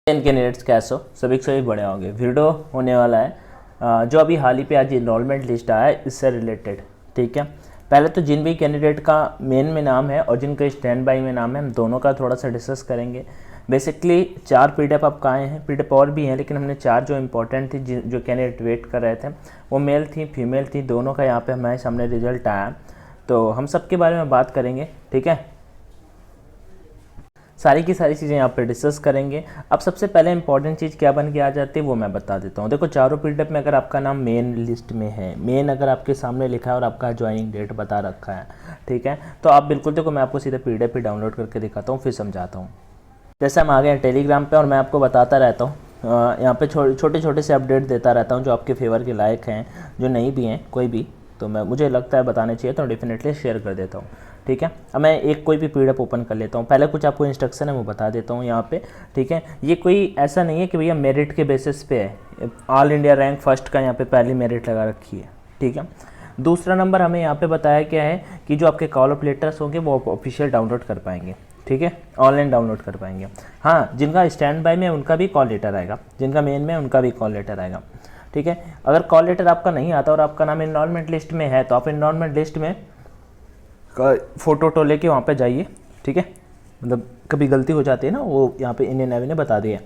Candidates कैसे हो? सभी के सभी बड़े होंगे। वीडियो होने वाला है जो अभी हाल ही पे आज इनरोलमेंट लिस्ट आया है इससे रिलेटेड। ठीक है, पहले तो जिन भी कैंडिडेट का मेन में नाम है और जिनका स्टैंड बाई में नाम है, हम दोनों का थोड़ा सा डिस्कस करेंगे। बेसिकली 4 पीडीएफ आपका आए हैं, पीडीएफ और भी हैं, लेकिन हमने 4 जो इंपॉर्टेंट थी जो कैंडिडेट वेट कर रहे थे वो मेल थी फीमेल थी, दोनों का यहाँ पे हमारे सामने रिजल्ट आया। तो हम सबके बारे में बात करेंगे। ठीक है, सारी की सारी चीज़ें यहाँ पे डिस्कस करेंगे। अब सबसे पहले इंपॉर्टेंट चीज़ क्या बन के आ जाती है वो मैं बता देता हूँ। देखो, चारों पीडीएफ में अगर आपका नाम मेन लिस्ट में है, मेन अगर आपके सामने लिखा है और आपका ज्वाइनिंग डेट बता रखा है, ठीक है, तो आप बिल्कुल देखो, मैं आपको सीधे पीडीएफ ही डाउनलोड करके दिखाता हूँ, फिर समझाता हूँ। जैसे हम आ गए हैं टेलीग्राम पर और मैं आपको बताता रहता हूँ, यहाँ पे छोटे छोटे से अपडेट देता रहता हूँ जो आपके फेवर के लायक हैं, जो नहीं भी हैं कोई भी, तो मुझे लगता है बताने चाहिए तो डेफिनेटली शेयर कर देता हूँ। ठीक है, अब मैं एक कोई भी पीडीएफ ओपन कर लेता हूँ। पहले कुछ आपको इंस्ट्रक्शन है वो बता देता हूँ यहाँ पे। ठीक है, ये कोई ऐसा नहीं है कि भैया मेरिट के बेसिस पे है, ऑल इंडिया रैंक फर्स्ट का यहाँ पे पहली मेरिट लगा रखी है। ठीक है, दूसरा नंबर हमें यहाँ पे बताया क्या है कि जो आपके कॉल ऑफ लेटर्स होंगे वो आप ऑफिशियल डाउनलोड कर पाएंगे। ठीक है, ऑनलाइन डाउनलोड कर पाएंगे। हाँ, जिनका स्टैंड बाय में उनका भी कॉल लेटर आएगा, जिनका मेन में उनका भी कॉल लेटर आएगा। ठीक है, अगर कॉल लेटर आपका नहीं आता और आपका नाम इनरोलमेंट लिस्ट में है तो आप इनरोलमेंट लिस्ट में फ़ोटो लेके वहाँ पे जाइए। ठीक है, मतलब कभी गलती हो जाती है ना, वो यहाँ पे इंडियन नेवी ने बता दिया।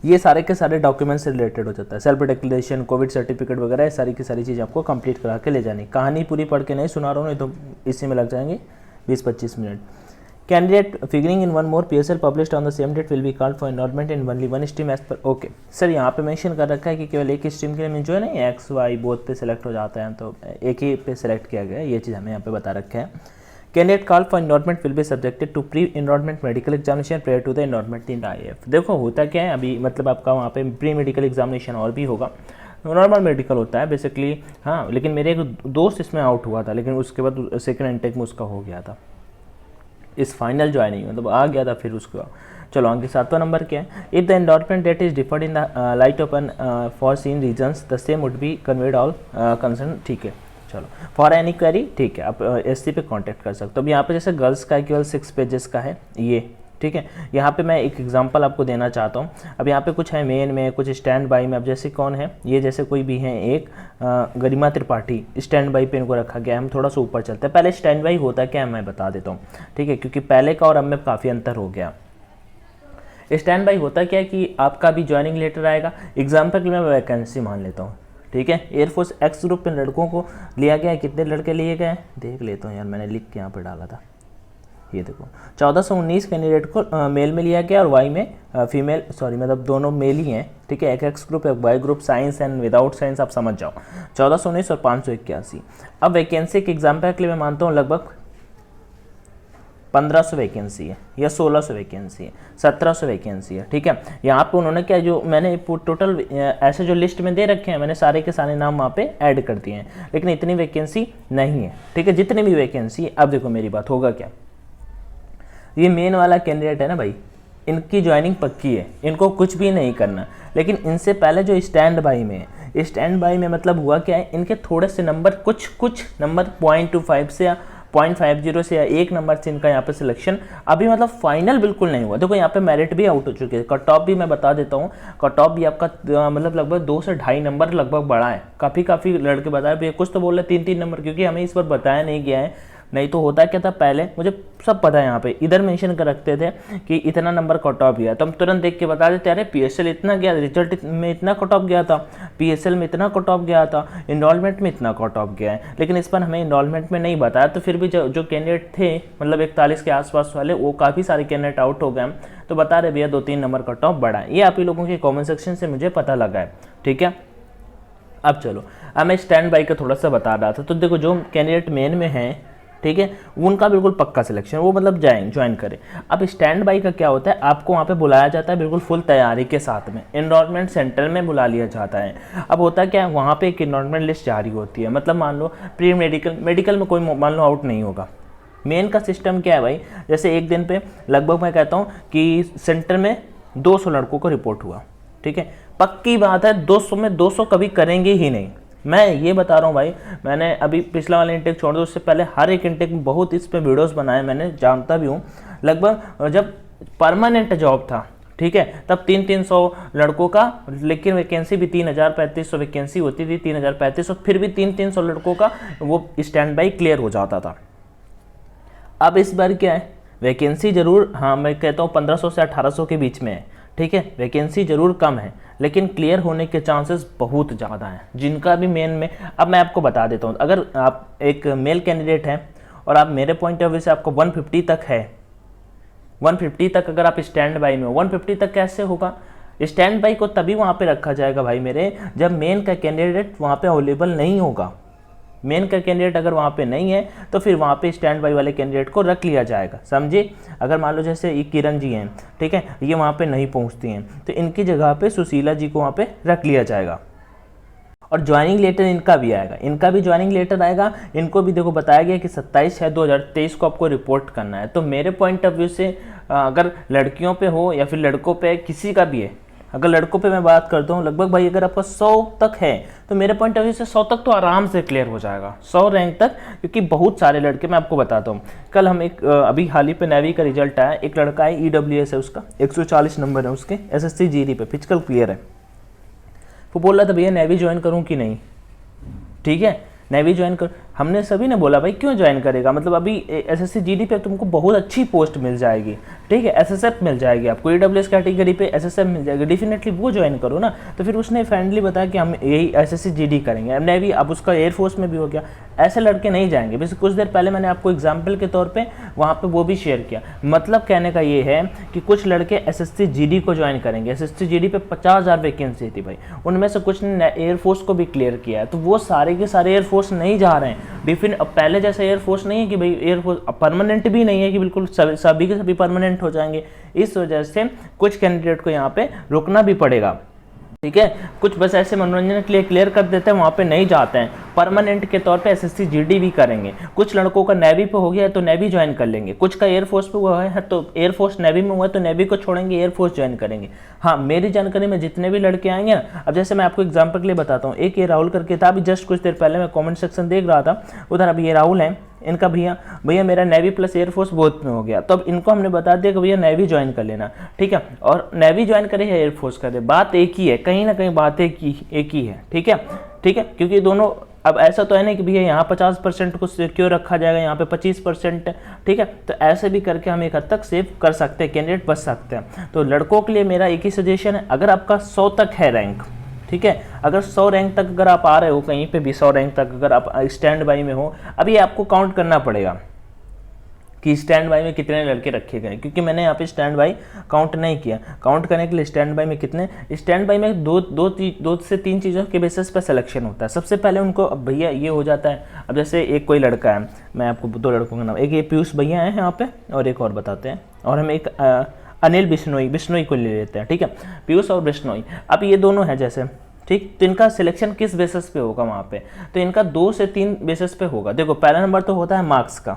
ये सारे के सारे डॉक्यूमेंट से रिलेटेड हो जाता है, सेल्फ डिक्लेरेशन, कोविड सर्टिफिकेट वगैरह, ये सारी की सारी चीज़ें आपको कंप्लीट करा के ले जानी। कहानी पूरी पढ़ के नहीं सुना रहा हूँ, नहीं तो इसी में लग जाएंगे 20-25 minute. Candidate figuring in one more PSL published on the same date will be called for enrolment in only one stream as per. Okay sir, यहाँ पे मेंशन कर रखा है कि केवल एक स्ट्रीम के लिए मैं जो है ना XY बोथ पे सेलेक्ट हो जाता है, तो एक ही पे सेलेक्ट किया गया है, ये चीज़ हमें यहाँ पे बता रखा है। Candidate call for enrolment will be subjected to pre enrolment medical examination prior to the enrolment in IAF। देखो होता क्या है अभी, मतलब आपका वहाँ पे प्री मेडिकल एग्जामिनेशन और भी होगा, नॉर्मल मेडिकल होता है बेसिकली। हाँ, लेकिन मेरे एक दोस्त इसमें आउट हुआ था, लेकिन उसके बाद सेकेंड इनटेक में उसका हो गया था, इस फाइनल ज्वाइनिंग मतलब आ गया था फिर उसका। चलो आगे 7वां नंबर क्या है, if the enrollment date is deferred in the light of unforeseen reasons the same would be conveyed all concerned. ठीक है, चलो फॉर एनी क्वेरी, ठीक है, आप SC पे कांटेक्ट कर सकते हो। अब यहाँ पे जैसे गर्ल्स का केवल 6 पेजेस का है ये। ठीक है, यहाँ पे मैं एक एग्जांपल आपको देना चाहता हूँ। अब यहाँ पे कुछ है मेन में, कुछ स्टैंड बाई में। अब जैसे कौन है ये, जैसे कोई भी है एक गरिमा त्रिपाठी, स्टैंड बाई पे इनको रखा गया है। हम थोड़ा सा ऊपर चलते हैं, पहले स्टैंड बाई होता क्या है मैं बता देता हूँ। ठीक है, क्योंकि पहले का और अब में काफ़ी अंतर हो गया। स्टैंड बाई होता क्या है कि आपका भी ज्वाइनिंग लेटर आएगा, एग्जाम्पल के लिए मैं वैकेंसी मान लेता हूँ। ठीक है, एयरफोर्स X ग्रुप में लड़कों को लिया गया है, कितने लड़के लिए गए देख लेता हूँ यार, मैंने लिख के यहाँ पर डाला था, ये देखो 1419 कैंडिडेट को मेल में लिया गया और वाई में फीमेल, सॉरी मतलब दोनों मेल ही हैं। ठीक है, एक X ग्रुप एक Y group, science and without science, आप समझ जाओ 1419 और 581। अब वैकेंसी के एग्जाम्पल के लिए मैं मानता हूँ लगभग 1500 वैकेंसी है या 1600 वैकेंसी है, 1700 वैकेंसी है। ठीक है, यहाँ पे उन्होंने क्या, जो मैंने टोटल ऐसे जो लिस्ट में दे रखे हैं मैंने सारे के सारे नाम वहाँ पे ऐड कर दिए हैं, लेकिन इतनी वैकेंसी नहीं है। ठीक है, जितनी भी वैकेंसी, अब देखो मेरी बात होगा क्या, ये मेन वाला कैंडिडेट है ना भाई, इनकी ज्वाइनिंग पक्की है, इनको कुछ भी नहीं करना। लेकिन इनसे पहले जो स्टैंड बाई में है, स्टैंड बाई में मतलब हुआ क्या है, इनके थोड़े से नंबर, कुछ नंबर 0.25 से या 0.50 से या 1 नंबर से इनका यहाँ पे सिलेक्शन अभी मतलब फाइनल बिल्कुल नहीं हुआ। देखो यहाँ पे मेरिट भी आउट हो चुके हैं, कट ऑफ भी मैं बता देता हूँ, कट ऑफ भी आपका मतलब लगभग 2 से 2.5 नंबर लगभग बढ़ा है। काफ़ी लड़के बताए, कुछ तो बोल रहे 3-3 नंबर, क्योंकि हमें इस बार बताया नहीं गया है, नहीं तो होता क्या था पहले, मुझे सब पता है, यहाँ पे इधर मेंशन कर रखते थे कि इतना नंबर कट ऑफ गया तो हम तुरंत देख के बता देते, अरे PSL इतना गया, रिजल्ट में इतना कट ऑफ गया था, PSL में इतना कट ऑफ गया था, इनरोलमेंट में इतना कट ऑफ गया है। लेकिन इस बार हमें इनरोलमेंट में नहीं बताया, तो फिर भी जो कैंडिडेट थे मतलब 41 के आसपास वाले, वो काफ़ी सारे कैंडिडेट आउट हो गए, तो बता रहे भैया 2-3 नंबर कट ऑफ बढ़ा है। ये आप ही लोगों के कॉमेंट सेक्शन से मुझे पता लगा है। ठीक है, अब चलो, अब मैं स्टैंड बाई का थोड़ा सा बता रहा था। तो देखो जो कैंडिडेट मेन में हैं, ठीक है, उनका बिल्कुल पक्का सिलेक्शन, वो मतलब ज्वाइन करें। अब स्टैंड बाई का क्या होता है, आपको वहाँ पे बुलाया जाता है बिल्कुल फुल तैयारी के साथ में, एनरोलमेंट सेंटर में बुला लिया जाता है। अब होता क्या है, वहाँ पे एक एनरोलमेंट लिस्ट जारी होती है, मतलब मान लो प्री मेडिकल में कोई मान लो आउट नहीं होगा। मेन का सिस्टम क्या है भाई, जैसे एक दिन पे लगभग मैं कहता हूँ कि सेंटर में 200 लड़कों को रिपोर्ट हुआ। ठीक है, पक्की बात है 200 में 200 कभी करेंगे ही नहीं, मैं ये बता रहा हूँ भाई। मैंने अभी पिछला वाला इंटेक छोड़ दो, उससे पहले हर एक इंटेक में बहुत इस पे वीडियोस बनाए, मैंने जानता भी हूँ। लगभग जब परमानेंट जॉब था, ठीक है, तब 300 लड़कों का, लेकिन वैकेंसी भी 3500 वैकेंसी होती थी, 3500, फिर भी 300 लड़कों का वो स्टैंड बाई क्लियर हो जाता था। अब इस बार क्या है, वैकेंसी जरूर, हाँ मैं कहता हूँ 1500 से 1800 के बीच में है, ठीक है, वैकेंसी जरूर कम है, लेकिन क्लियर होने के चांसेस बहुत ज़्यादा हैं जिनका भी मेन में। अब मैं आपको बता देता हूँ, अगर आप एक मेल कैंडिडेट हैं और आप मेरे पॉइंट ऑफ व्यू से आपको 150 तक है, 150 तक अगर आप स्टैंड बाई में हो, 150 तक कैसे होगा, स्टैंड बाई को तभी वहाँ पे रखा जाएगा भाई मेरे, जब मेन का कैंडिडेट वहाँ पे अवेलेबल नहीं होगा। मेन का कैंडिडेट अगर वहाँ पे नहीं है तो फिर वहाँ पे स्टैंड बाई वाले कैंडिडेट को रख लिया जाएगा, समझे। अगर मान लो जैसे ये किरण जी हैं, ठीक है, ये वहाँ पे नहीं पहुँचती हैं, तो इनकी जगह पे सुशीला जी को वहाँ पे रख लिया जाएगा। और ज्वाइनिंग लेटर इनका भी आएगा, इनका भी ज्वाइनिंग लेटर आएगा। इनको भी देखो बताया गया कि 27/6/2023 को आपको रिपोर्ट करना है। तो मेरे पॉइंट ऑफ व्यू से अगर लड़कियों पे हो या फिर लड़कों पे, किसी का भी है, अगर लड़कों पे मैं बात करता हूँ, लगभग भाई अगर आपका 100 तक है तो मेरे पॉइंट ऑफ व्यू से 100 तक तो आराम से क्लियर हो जाएगा, 100 रैंक तक, क्योंकि बहुत सारे लड़के, मैं आपको बताता हूँ, कल हम एक अभी हाल ही पे नेवी का रिजल्ट आया, एक लड़का है EWS है, उसका 140 नंबर है उसके, SSC GD पे फिजिकल क्लियर है। वो बोल रहा था भैया नेवी ज्वाइन करूँ कि नहीं, ठीक है, नेवी ज्वाइन कर, हमने सभी ने बोला भाई क्यों ज्वाइन करेगा, मतलब अभी SSC GD पे तुमको बहुत अच्छी पोस्ट मिल जाएगी, ठीक है, SSF मिल जाएगी आपको, EWS कैटेगरी पे SSF मिल जाएगी, डेफिनेटली वो ज्वाइन करो ना। तो फिर उसने फ्रेंडली बताया कि हम यही SSC GD करेंगे, अब नेवी, अब उसका एयरफोर्स में भी हो गया। ऐसे लड़के नहीं जाएंगे। वैसे कुछ देर पहले मैंने आपको एग्जाम्पल के तौर पर वहाँ पर वो भी शेयर किया। मतलब कहने का ये है कि कुछ लड़के SSC GD को ज्वाइन करेंगे, SSC GD पे 50,000 वैकेंसी थी भाई, उनमें से कुछ ने एयरफोर्स को भी क्लियर किया है, तो वो सारे के सारे एयरफोर्स नहीं जा रहे हैं। अब पहले जैसा एयरफोर्स नहीं है कि भाई एयरफोर्स परमानेंट भी नहीं है कि बिल्कुल सभी के सभी परमानेंट हो जाएंगे। इस वजह से कुछ कैंडिडेट को यहाँ पे रुकना भी पड़ेगा, ठीक है। कुछ बस ऐसे मनोरंजन के लिए क्लियर कर देते हैं, वहाँ पे नहीं जाते हैं, परमानेंट के तौर पे SSC GD भी करेंगे। कुछ लड़कों का नेवी पे हो गया है तो नेवी ज्वाइन कर लेंगे, कुछ का एयरफोर्स पे हुआ है तो एयरफोर्स नेवी में हुआ है तो नेवी को छोड़ेंगे, एयरफोर्स ज्वाइन करेंगे। हाँ, मेरी जानकारी में जितने भी लड़के आएंगे ना, अब जैसे मैं आपको एग्जाम्पल के लिए बताता हूँ, एक ये राहुल करके था, अभी जस्ट कुछ देर पहले मैं कॉमेंट सेक्शन देख रहा था उधर, अभी ये राहुल है, इनका भैया मेरा नेवी प्लस एयरफोर्स बोथ में हो गया, तो अब इनको हमने बता दिया कि भैया नेवी ज्वाइन कर लेना, ठीक है। और नेवी ज्वाइन करे या एयरफोर्स करे, बात एक ही है, कहीं ना कहीं बात एक ही है, ठीक है, ठीक है, क्योंकि दोनों, अब ऐसा तो है नहीं कि भैया यहाँ 50% को सिक्योर रखा जाएगा, यहाँ पे 25%, ठीक है। तो ऐसे भी करके हम एक हद तक सेव कर सकते हैं, कैंडिडेट बच सकते हैं। तो लड़कों के लिए मेरा एक ही सजेशन है, अगर आपका 100 तक है रैंक, ठीक है, अगर 100 रैंक तक अगर आप आ रहे हो कहीं पे भी, 100 रैंक तक अगर आप स्टैंड बाई में हो, अभी आपको काउंट करना पड़ेगा कि स्टैंड बाई में कितने लड़के रखे गए, क्योंकि मैंने यहाँ पे स्टैंड बाई काउंट नहीं किया। काउंट करने के लिए स्टैंड बाई में कितने, स्टैंड बाई में दो से तीन चीज़ों के बेसिस पे सिलेक्शन होता है। सबसे पहले उनको, अब भैया ये हो जाता है, अब जैसे एक कोई लड़का है, मैं आपको दो लड़कों का नाम, एक ये पीयूष भैया है यहाँ पे और एक और बताते हैं, और हम एक अनिल बिश्नोई को ले लेते हैं, ठीक है, पीयूष और बिश्नोई। अब ये दोनों हैं जैसे, ठीक, तो इनका सिलेक्शन किस बेसिस पे होगा वहाँ पे, तो इनका 2 से 3 बेसिस पे होगा। देखो पहला नंबर तो होता है मार्क्स का,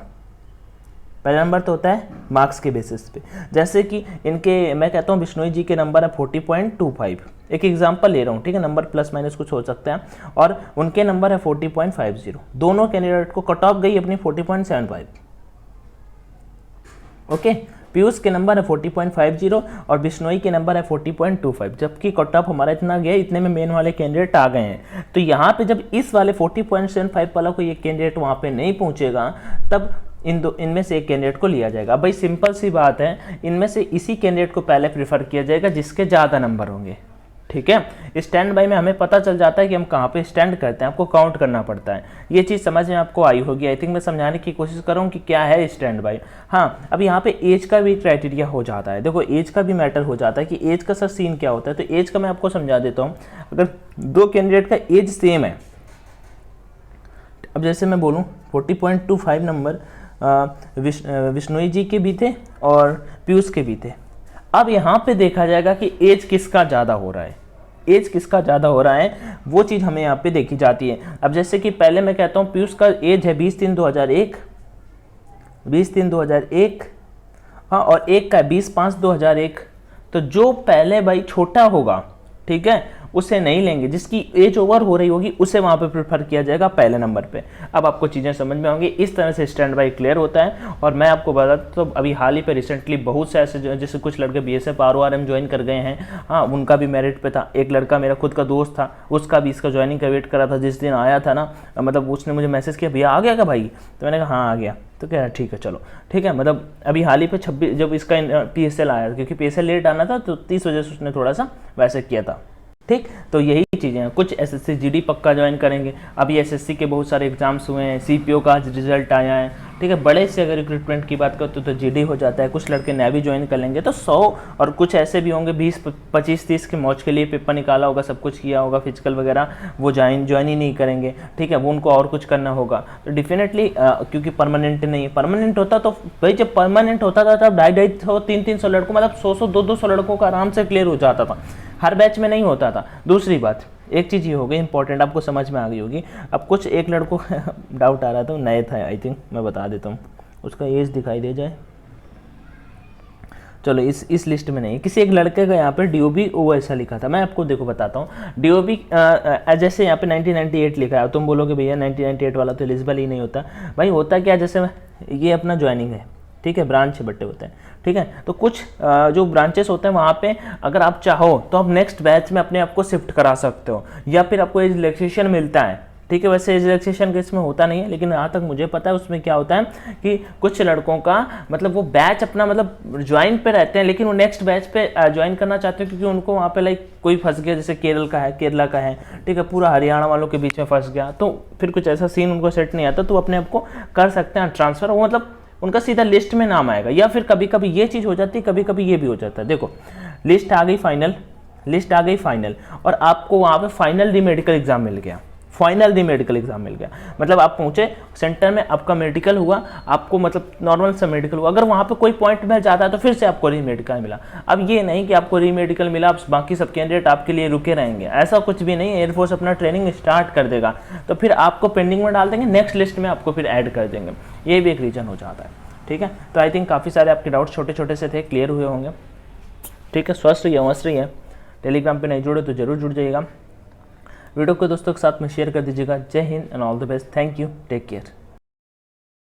पहला नंबर तो होता है मार्क्स के बेसिस पे, जैसे कि इनके, मैं कहता हूँ बिश्नोई जी के नंबर है 40.25, एक एग्जांपल ले रहा हूँ, ठीक है, नंबर प्लस माइनस कुछ हो सकता है, और उनके नंबर है 40.50। दोनों कैंडिडेट को कट ऑफ गई अपनी 40.75, ओके। पीयूष के नंबर है 40.50 और बिश्नोई के नंबर है 40.25, जबकि कट ऑफ हमारा इतना गया, इतने में मेन वाले कैंडिडेट आ गए हैं। तो यहाँ पे जब इस वाले 40.75 वाला को ये कैंडिडेट वहाँ पे नहीं पहुँचेगा, तब इनमें से एक कैंडिडेट को लिया जाएगा। भाई सिंपल सी बात है, इनमें से इसी कैंडिडेट को पहले प्रीफर किया जाएगा जिसके ज़्यादा नंबर होंगे, ठीक है। स्टैंड बाई में हमें पता चल जाता है कि हम कहाँ पे स्टैंड करते हैं, आपको काउंट करना पड़ता है। ये चीज़ समझ में आपको आई होगी, आई थिंक मैं समझाने की कोशिश कर रहा हूँ कि क्या है स्टैंड बाई। हाँ, अब यहाँ पे एज का भी क्राइटेरिया हो जाता है, देखो एज का भी मैटर हो जाता है कि एज का सर सीन क्या होता है। तो एज का मैं आपको समझा देता हूँ। अगर दो कैंडिडेट का एज सेम है, अब जैसे मैं बोलूँ 40.25 नंबर बिश्नोई जी के भी थे और पीयूष के भी थे। अब यहाँ पे देखा जाएगा कि एज किसका ज़्यादा हो रहा है, एज किसका ज़्यादा हो रहा है, वो चीज़ हमें यहाँ पे देखी जाती है। अब जैसे कि पहले मैं कहता हूँ पीयूष का एज है 20/3/2001, 20/3/2001, हाँ, और एक का 20/5/2001। तो जो पहले भाई छोटा होगा, ठीक है, उसे नहीं लेंगे, जिसकी एज ओवर हो रही होगी उसे वहाँ पे प्रेफर किया जाएगा पहले नंबर पे। अब आपको चीज़ें समझ में आएंगी, इस तरह से स्टैंड बाई क्लियर होता है। और मैं आपको बताता तो अभी हाल ही पे रिसेंटली बहुत से ऐसे जैसे कुछ लड़के BSF RORM ज्वाइन कर गए हैं, हाँ उनका भी मेरिट पे था। एक लड़का मेरा खुद का दोस्त था, उसका भी इसका ज्वाइनिंग का वेट करा था, जिस दिन आया था ना मतलब उसने मुझे मैसेज किया भैया आ गया क्या भाई, तो मैंने कहा हाँ आ गया, तो कह रहा ठीक है चलो ठीक है। मतलब अभी हाल ही पे 26 जब इसका PSL आया, क्योंकि PSL लेट आना था तो 30 वजह से उसने थोड़ा सा वैसे किया था, ठीक। तो यही चीज़ें हैं। कुछ SSC GD पक्का ज्वाइन करेंगे, अभी SSC के बहुत सारे एग्जाम्स हुए हैं, CPO का आज रिजल्ट आया है, ठीक है। बड़े से अगर रिक्रूटमेंट की बात करो तो GD हो जाता है, कुछ लड़के नेवी ज्वाइन कर लेंगे तो 100, और कुछ ऐसे भी होंगे 20 25 30 के मौज के लिए पेपर निकाला होगा, सब कुछ किया होगा, फिजिकल वगैरह, वो ज्वाइन ही नहीं करेंगे, ठीक है। वो उनको और कुछ करना होगा तो डेफिनेटली क्योंकि परमानेंट नहीं है। परमानेंट होता तो भाई जब परमानेंट होता था तब 250 300 लड़कों मतलब 100 200 लड़कों का आराम से क्लियर हो जाता था, हर बैच में नहीं होता था। दूसरी बात एक चीज़ ये हो गई इंपॉर्टेंट, आपको समझ में आ गई होगी। अब कुछ एक लड़कों डाउट आ रहा था, नए था आई थिंक, मैं बता देता हूँ, उसका एज दिखाई दे जाए, चलो इस लिस्ट में नहीं, किसी एक लड़के का यहाँ पे DOB वो ऐसा लिखा था, मैं आपको देखो बताता हूँ। DOB जैसे यहाँ पे 1998 लिखा है, तुम बोलोगे भैया 1998 वाला तो एलिजिबल ही नहीं होता। भाई होता क्या, जैसे ये अपना ज्वाइनिंग है, ठीक है, ब्रांच बट्टे होते हैं, ठीक है। तो कुछ जो ब्रांचेस होते हैं वहाँ पे अगर आप चाहो तो आप नेक्स्ट बैच में अपने आप को शिफ्ट करा सकते हो, या फिर आपको एज रिलैक्सेशन मिलता है, ठीक है। वैसे एज रिलैक्सेशन केस में होता नहीं है, लेकिन जहाँ तक मुझे पता है उसमें क्या होता है कि कुछ लड़कों का मतलब वो बैच अपना मतलब ज्वाइन पे रहते हैं, लेकिन वो नेक्स्ट बैच पे ज्वाइन करना चाहते हैं, क्योंकि उनको वहाँ पे लाइक कोई फंस गया, जैसे केरला का है, ठीक है, पूरा हरियाणा वालों के बीच में फंस गया, तो फिर कुछ ऐसा सीन उनको सेट नहीं आता, तो अपने आप को कर सकते हैं ट्रांसफ़र, वो मतलब उनका सीधा लिस्ट में नाम आएगा। या फिर कभी कभी ये चीज़ हो जाती है, कभी कभी ये भी हो जाता है। देखो लिस्ट आ गई फाइनल, और आपको वहाँ पे फाइनल मेडिकल एग्जाम मिल गया, मतलब आप पहुँचे सेंटर में, आपका मेडिकल हुआ, आपको मतलब नॉर्मल सा मेडिकल हुआ, अगर वहाँ पे कोई पॉइंट में जाता है तो फिर से आपको रीमेडिकल मिला। अब ये नहीं कि आपको रीमेडिकल मिला अब बाकी सब कैंडिडेट आपके लिए रुके रहेंगे, ऐसा कुछ भी नहीं। एयरफोर्स अपना ट्रेनिंग स्टार्ट कर देगा तो फिर आपको पेंडिंग में डाल देंगे, नेक्स्ट लिस्ट में आपको फिर ऐड कर देंगे, ये भी एक रीजन हो जाता है, ठीक है। तो आई थिंक काफ़ी सारे आपके डाउट्स छोटे छोटे से थे, क्लियर हुए होंगे, ठीक है। स्वस्थ रहिए, मस्त रहिए। टेलीग्राम पे नहीं जुड़े तो जरूर जुड़ जाइएगा। वीडियो को दोस्तों के साथ में शेयर कर दीजिएगा। जय हिंद and all the best. Thank you, take care.